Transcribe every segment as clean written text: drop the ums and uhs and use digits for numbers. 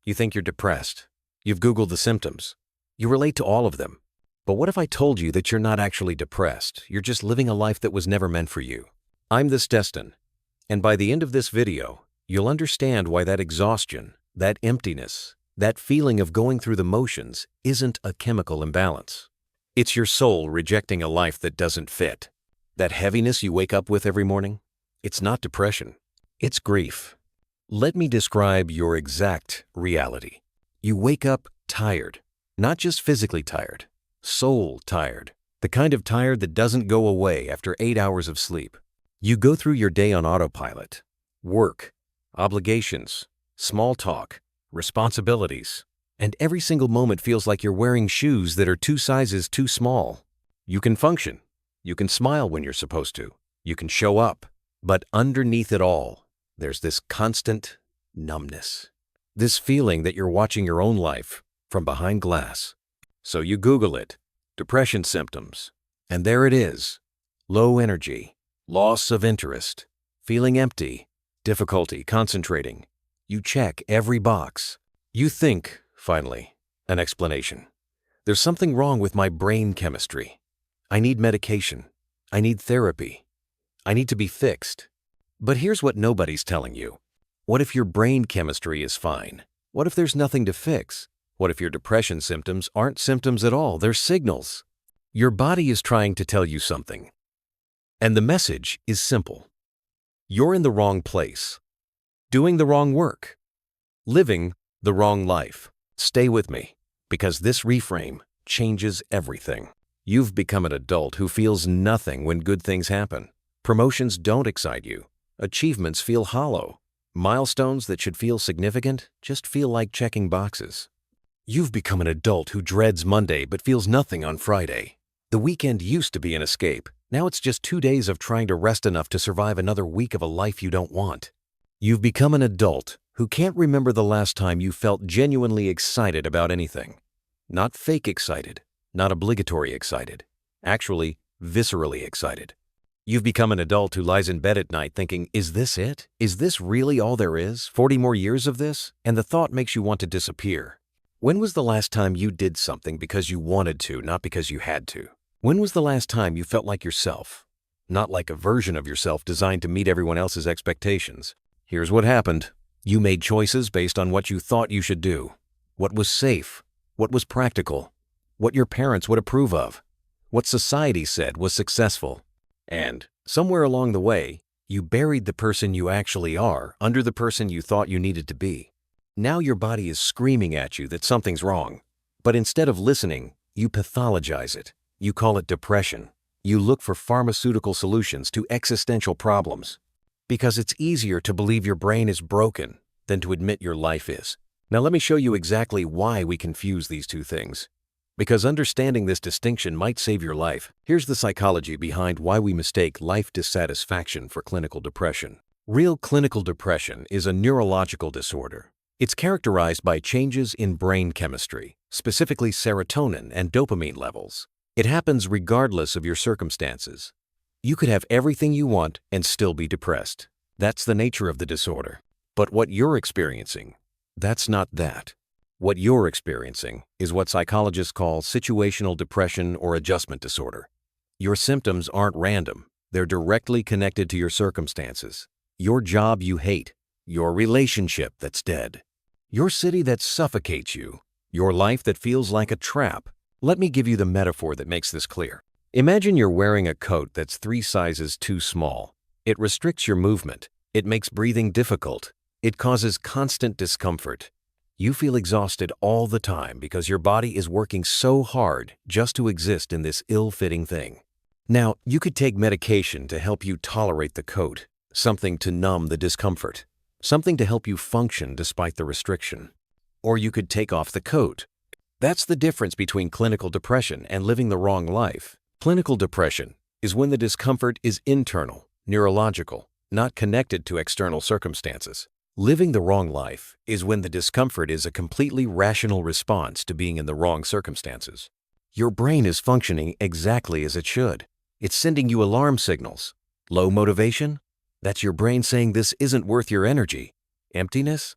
You think you're depressed. You've Googled the symptoms. You relate to all of them. But what if I told you that you're not actually depressed? You're just living a life that was never meant for you. I'm this Destin, and by the end of this video, you'll understand why that exhaustion, that emptiness, that feeling of going through the motions isn't a chemical imbalance. It's your soul rejecting a life that doesn't fit. That heaviness you wake up with every morning, it's not depression, it's grief. Let me describe your exact reality. You wake up tired, not just physically tired, soul tired, the kind of tired that doesn't go away after 8 hours of sleep. You go through your day on autopilot. Work, obligations, small talk, responsibilities, and every single moment feels like you're wearing shoes that are 2 sizes too small. You can function. You can smile when you're supposed to. You can show up. But underneath it all, there's this constant numbness. This feeling that you're watching your own life from behind glass. So you Google it, depression symptoms, and there it is. Low energy, loss of interest, feeling empty, difficulty concentrating. You check every box. You think, finally, an explanation. There's something wrong with my brain chemistry. I need medication. I need therapy. I need to be fixed. But here's what nobody's telling you. What if your brain chemistry is fine? What if there's nothing to fix? What if your depression symptoms aren't symptoms at all? They're signals. Your body is trying to tell you something. And the message is simple. You're in the wrong place, doing the wrong work, living the wrong life. Stay with me, because this reframe changes everything. You've become an adult who feels nothing when good things happen. Promotions don't excite you. Achievements feel hollow. Milestones that should feel significant just feel like checking boxes. You've become an adult who dreads Monday but feels nothing on Friday. The weekend used to be an escape. Now it's just 2 days of trying to rest enough to survive another week of a life you don't want. You've become an adult who can't remember the last time you felt genuinely excited about anything. Not fake excited, not obligatory excited, actually viscerally excited. You've become an adult who lies in bed at night thinking, is this it? Is this really all there is? 40 more years of this? And the thought makes you want to disappear. When was the last time you did something because you wanted to, not because you had to? When was the last time you felt like yourself, not like a version of yourself designed to meet everyone else's expectations? Here's what happened. You made choices based on what you thought you should do, what was safe, what was practical, what your parents would approve of, what society said was successful. And somewhere along the way, you buried the person you actually are under the person you thought you needed to be. Now your body is screaming at you that something's wrong, but instead of listening, you pathologize it. You call it depression. You look for pharmaceutical solutions to existential problems because it's easier to believe your brain is broken than to admit your life is. Now let me show you exactly why we confuse these two things. Because understanding this distinction might save your life. Here's the psychology behind why we mistake life dissatisfaction for clinical depression. Real clinical depression is a neurological disorder. It's characterized by changes in brain chemistry, specifically serotonin and dopamine levels. It happens regardless of your circumstances. You could have everything you want and still be depressed. That's the nature of the disorder. But what you're experiencing, that's not that. What you're experiencing is what psychologists call situational depression or adjustment disorder. Your symptoms aren't random. They're directly connected to your circumstances. Your job you hate, your relationship that's dead, your city that suffocates you, your life that feels like a trap. Let me give you the metaphor that makes this clear. Imagine you're wearing a coat that's 3 sizes too small. It restricts your movement. It makes breathing difficult. It causes constant discomfort. You feel exhausted all the time because your body is working so hard just to exist in this ill-fitting thing. Now, you could take medication to help you tolerate the coat, something to numb the discomfort, something to help you function despite the restriction. Or you could take off the coat. That's the difference between clinical depression and living the wrong life. Clinical depression is when the discomfort is internal, neurological, not connected to external circumstances. Living the wrong life is when the discomfort is a completely rational response to being in the wrong circumstances. Your brain is functioning exactly as it should. It's sending you alarm signals. Low motivation? That's your brain saying this isn't worth your energy. Emptiness?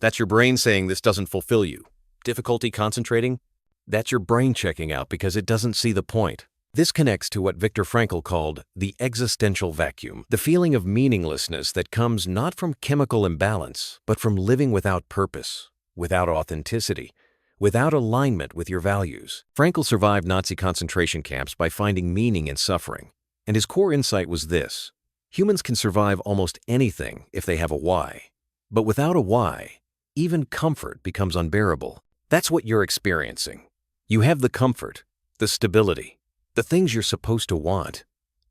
That's your brain saying this doesn't fulfill you. Difficulty concentrating? That's your brain checking out because it doesn't see the point. This connects to what Viktor Frankl called the existential vacuum, the feeling of meaninglessness that comes not from chemical imbalance, but from living without purpose, without authenticity, without alignment with your values. Frankl survived Nazi concentration camps by finding meaning in suffering, and his core insight was this: humans can survive almost anything if they have a why. But without a why, even comfort becomes unbearable. That's what you're experiencing. You have the comfort, the stability, the things you're supposed to want,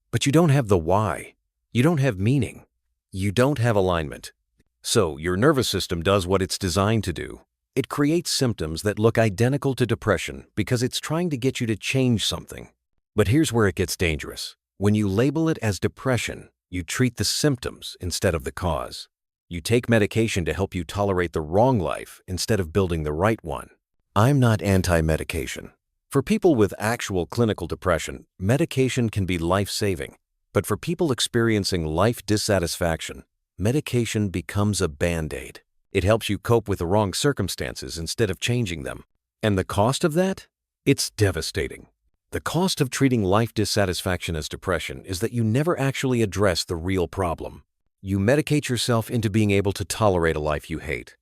but you don't have the why. You don't have meaning. You don't have alignment. So your nervous system does what it's designed to do. It creates symptoms that look identical to depression because it's trying to get you to change something. But here's where it gets dangerous. When you label it as depression, you treat the symptoms instead of the cause. You take medication to help you tolerate the wrong life instead of building the right one. I'm not anti-medication. For people with actual clinical depression, medication can be life-saving. But for people experiencing life dissatisfaction, medication becomes a Band-Aid. It helps you cope with the wrong circumstances instead of changing them. And the cost of that? It's devastating. The cost of treating life dissatisfaction as depression is that you never actually address the real problem. You medicate yourself into being able to tolerate a life you hate.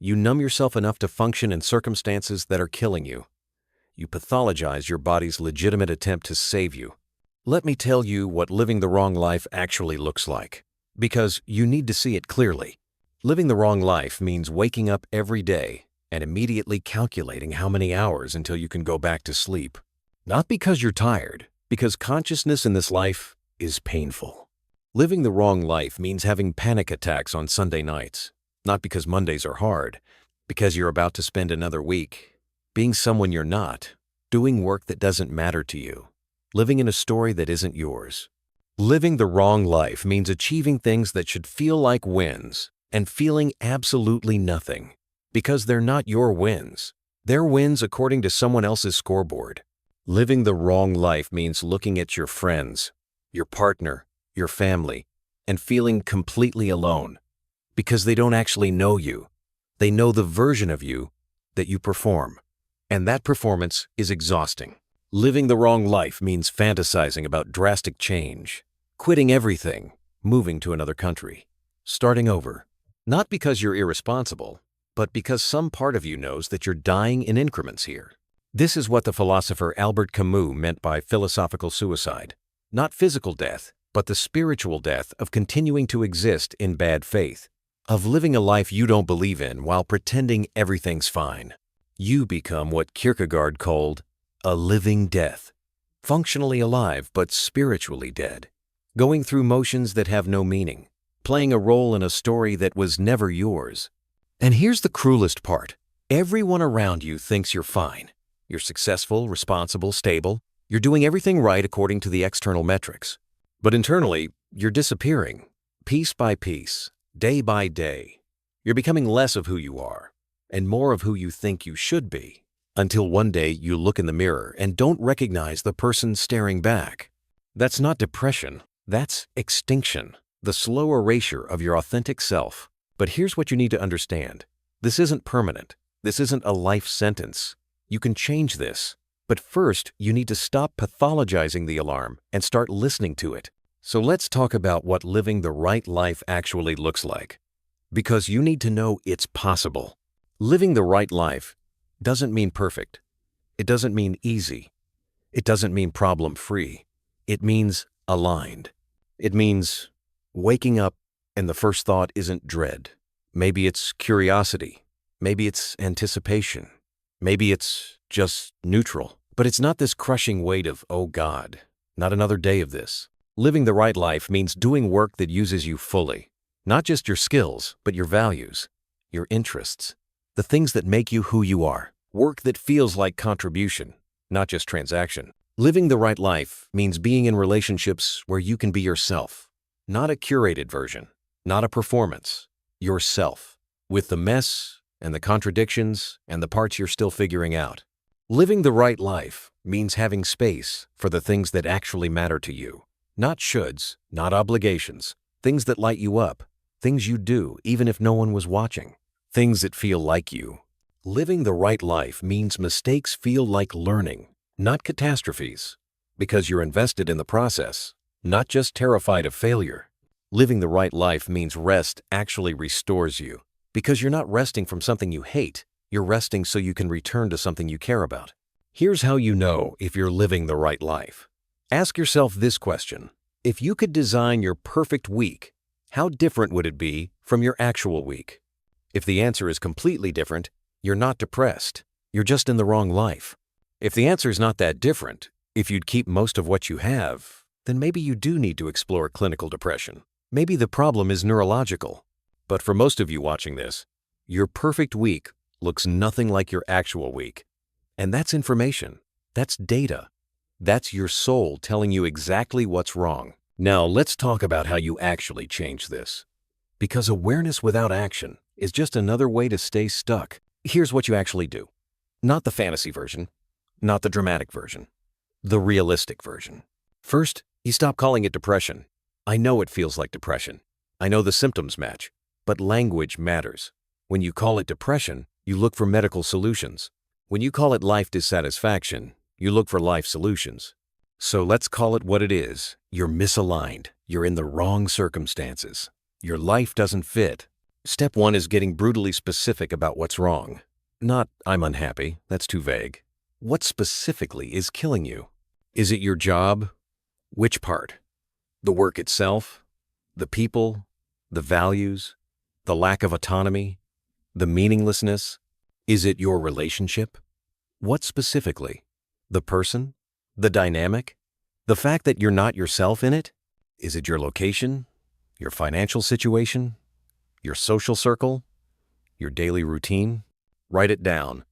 You numb yourself enough to function in circumstances that are killing you. You pathologize your body's legitimate attempt to save you. Let me tell you what living the wrong life actually looks like, because you need to see it clearly. Living the wrong life means waking up every day and immediately calculating how many hours until you can go back to sleep. Not because you're tired, because consciousness in this life is painful. Living the wrong life means having panic attacks on Sunday nights, not because Mondays are hard, because you're about to spend another week being someone you're not, doing work that doesn't matter to you, living in a story that isn't yours. Living the wrong life means achieving things that should feel like wins and feeling absolutely nothing, because they're not your wins. They're wins according to someone else's scoreboard. Living the wrong life means looking at your friends, your partner, your family, and feeling completely alone, because they don't actually know you. They know the version of you that you perform. And that performance is exhausting. Living the wrong life means fantasizing about drastic change, quitting everything, moving to another country, starting over. Not because you're irresponsible, but because some part of you knows that you're dying in increments here. This is what the philosopher Albert Camus meant by philosophical suicide. Not physical death, but the spiritual death of continuing to exist in bad faith, of living a life you don't believe in while pretending everything's fine. You become what Kierkegaard called a living death, functionally alive but spiritually dead, going through motions that have no meaning, playing a role in a story that was never yours. And here's the cruelest part. Everyone around you thinks you're fine. You're successful, responsible, stable. You're doing everything right according to the external metrics. But internally, you're disappearing, piece by piece, day by day. You're becoming less of who you are and more of who you think you should be, until one day you look in the mirror and don't recognize the person staring back. That's not depression, that's extinction, the slow erasure of your authentic self. But here's what you need to understand. This isn't permanent. This isn't a life sentence. You can change this. But first, you need to stop pathologizing the alarm and start listening to it. So let's talk about what living the right life actually looks like. Because you need to know it's possible. Living the right life doesn't mean perfect. It doesn't mean easy. It doesn't mean problem-free. It means aligned. It means waking up and the first thought isn't dread. Maybe it's curiosity. Maybe it's anticipation. Maybe it's just neutral. But it's not this crushing weight of, oh God, not another day of this. Living the right life means doing work that uses you fully. Not just your skills, but your values, your interests, the things that make you who you are. Work that feels like contribution, not just transaction. Living the right life means being in relationships where you can be yourself. Not a curated version, not a performance. Yourself, with the mess and the contradictions and the parts you're still figuring out. Living the right life means having space for the things that actually matter to you. Not shoulds, not obligations, things that light you up, things you do even if no one was watching. things that feel like you. Living the right life means mistakes feel like learning, not catastrophes, because you're invested in the process, not just terrified of failure. Living the right life means rest actually restores you, because you're not resting from something you hate, you're resting so you can return to something you care about. Here's how you know if you're living the right life. Ask yourself this question: if you could design your perfect week, how different would it be from your actual week? If the answer is completely different, you're not depressed. You're just in the wrong life. If the answer is not that different, if you'd keep most of what you have, then maybe you do need to explore clinical depression. Maybe the problem is neurological. But for most of you watching this, your perfect week looks nothing like your actual week. And that's information. That's data. That's your soul telling you exactly what's wrong. Now let's talk about how you actually change this. Because awareness without action is just another way to stay stuck. Here's what you actually do. Not the fantasy version, not the dramatic version, the realistic version. First, you stop calling it depression. I know it feels like depression. I know the symptoms match, but language matters. When you call it depression, you look for medical solutions. When you call it life dissatisfaction, you look for life solutions. So let's call it what it is. You're misaligned. You're in the wrong circumstances. Your life doesn't fit. Step 1 is getting brutally specific about what's wrong. Not, I'm unhappy, that's too vague. What specifically is killing you? Is it your job? Which part? The work itself? The people? The values? The lack of autonomy? The meaninglessness? Is it your relationship? What specifically? The person? The dynamic? The fact that you're not yourself in it? Is it your location? Your financial situation? Your social circle? Your daily routine? Write it down.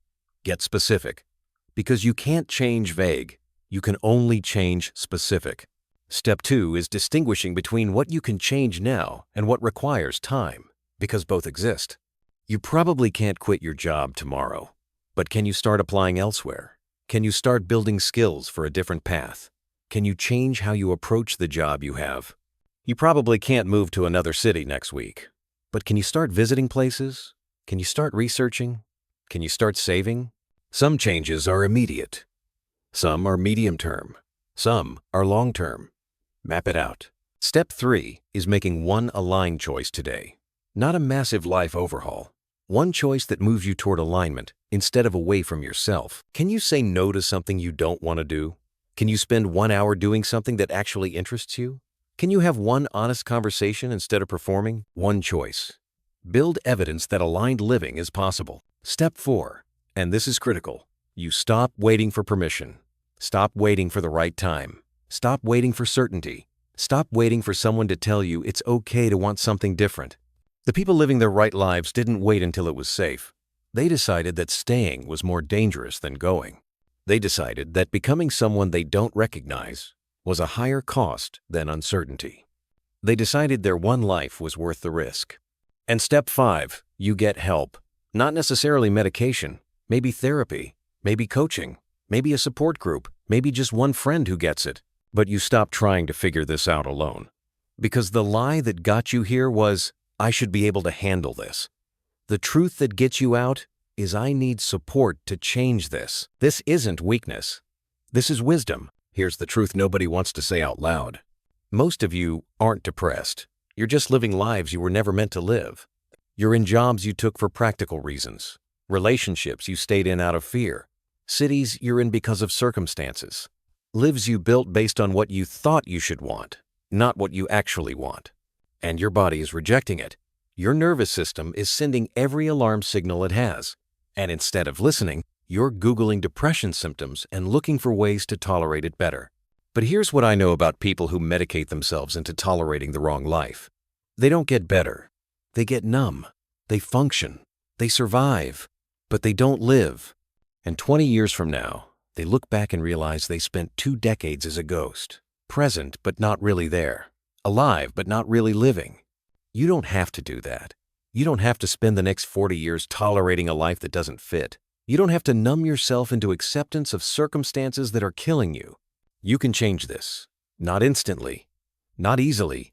Get specific. Because you can't change vague. You can only change specific. Step 2 is distinguishing between what you can change now and what requires time, because both exist. You probably can't quit your job tomorrow, but can you start applying elsewhere? Can you start building skills for a different path? Can you change how you approach the job you have? You probably can't move to another city next week, but can you start visiting places? Can you start researching? Can you start saving? Some changes are immediate. Some are medium-term. Some are long-term. Map it out. Step 3 is making one aligned choice today. Not a massive life overhaul. One choice that moves you toward alignment instead of away from yourself. Can you say no to something you don't want to do? Can you spend 1 hour doing something that actually interests you? Can you have one honest conversation instead of performing? One choice. Build evidence that aligned living is possible. Step 4, and this is critical. You stop waiting for permission. Stop waiting for the right time. Stop waiting for certainty. Stop waiting for someone to tell you it's okay to want something different. The people living their right lives didn't wait until it was safe. They decided that staying was more dangerous than going. They decided that becoming someone they don't recognize was a higher cost than uncertainty. They decided their one life was worth the risk. And step 5, you get help. Not necessarily medication, maybe therapy, maybe coaching, maybe a support group, maybe just one friend who gets it. But you stop trying to figure this out alone. Because the lie that got you here was, I should be able to handle this. The truth that gets you out is I need support to change this. This isn't weakness. This is wisdom. Here's the truth nobody wants to say out loud. Most of you aren't depressed. You're just living lives you were never meant to live. You're in jobs you took for practical reasons, relationships you stayed in out of fear, cities you're in because of circumstances, lives you built based on what you thought you should want, not what you actually want. And your body is rejecting it. Your nervous system is sending every alarm signal it has. And instead of listening, you're Googling depression symptoms and looking for ways to tolerate it better. But here's what I know about people who medicate themselves into tolerating the wrong life. They don't get better. They get numb. They function. They survive. But they don't live. And 20 years from now, they look back and realize they spent 2 decades as a ghost. Present, but not really there. Alive, but not really living. You don't have to do that. You don't have to spend the next 40 years tolerating a life that doesn't fit. You don't have to numb yourself into acceptance of circumstances that are killing you. You can change this. Not instantly. Not easily.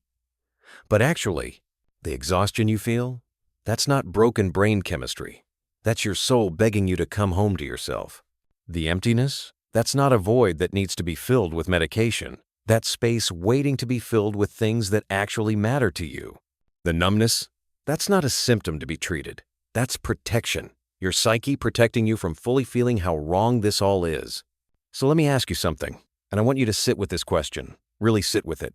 But actually, the exhaustion you feel, That's not broken brain chemistry. That's your soul begging you to come home to yourself. The emptiness? That's not a void that needs to be filled with medication. That's space waiting to be filled with things that actually matter to you. The numbness? That's not a symptom to be treated. That's protection. Your psyche protecting you from fully feeling how wrong this all is. So let me ask you something, and I want you to sit with this question. Really sit with it.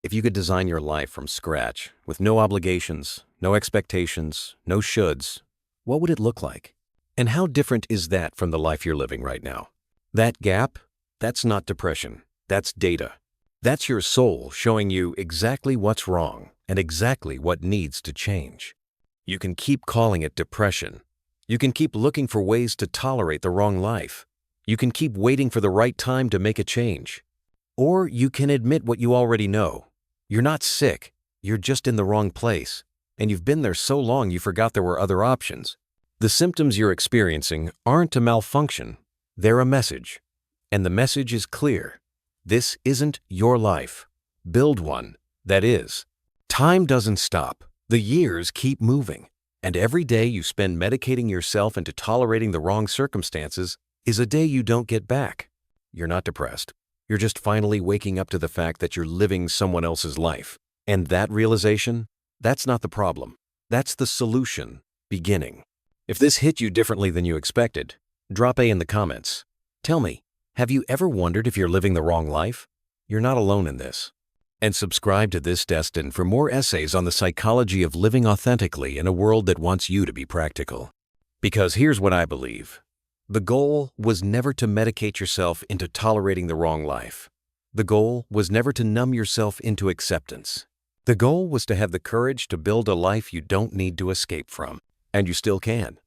If you could design your life from scratch, with no obligations, no expectations, no shoulds, what would it look like? And how different is that from the life you're living right now? That gap? That's not depression. That's data. That's your soul showing you exactly what's wrong and exactly what needs to change. You can keep calling it depression. You can keep looking for ways to tolerate the wrong life. You can keep waiting for the right time to make a change. Or you can admit what you already know. You're not sick. You're just in the wrong place. And you've been there so long you forgot there were other options. The symptoms you're experiencing aren't a malfunction. They're a message. And the message is clear. This isn't your life. Build one that is. Time doesn't stop. The years keep moving. And every day you spend medicating yourself into tolerating the wrong circumstances is a day you don't get back. You're not depressed. You're just finally waking up to the fact that you're living someone else's life. And that realization, that's not the problem. That's the solution beginning. If this hit you differently than you expected, drop A in the comments. Tell me, have you ever wondered if you're living the wrong life? You're not alone in this. And subscribe to This Destined for more essays on the psychology of living authentically in a world that wants you to be practical. Because here's what I believe. The goal was never to medicate yourself into tolerating the wrong life. The goal was never to numb yourself into acceptance. The goal was to have the courage to build a life you don't need to escape from. And you still can.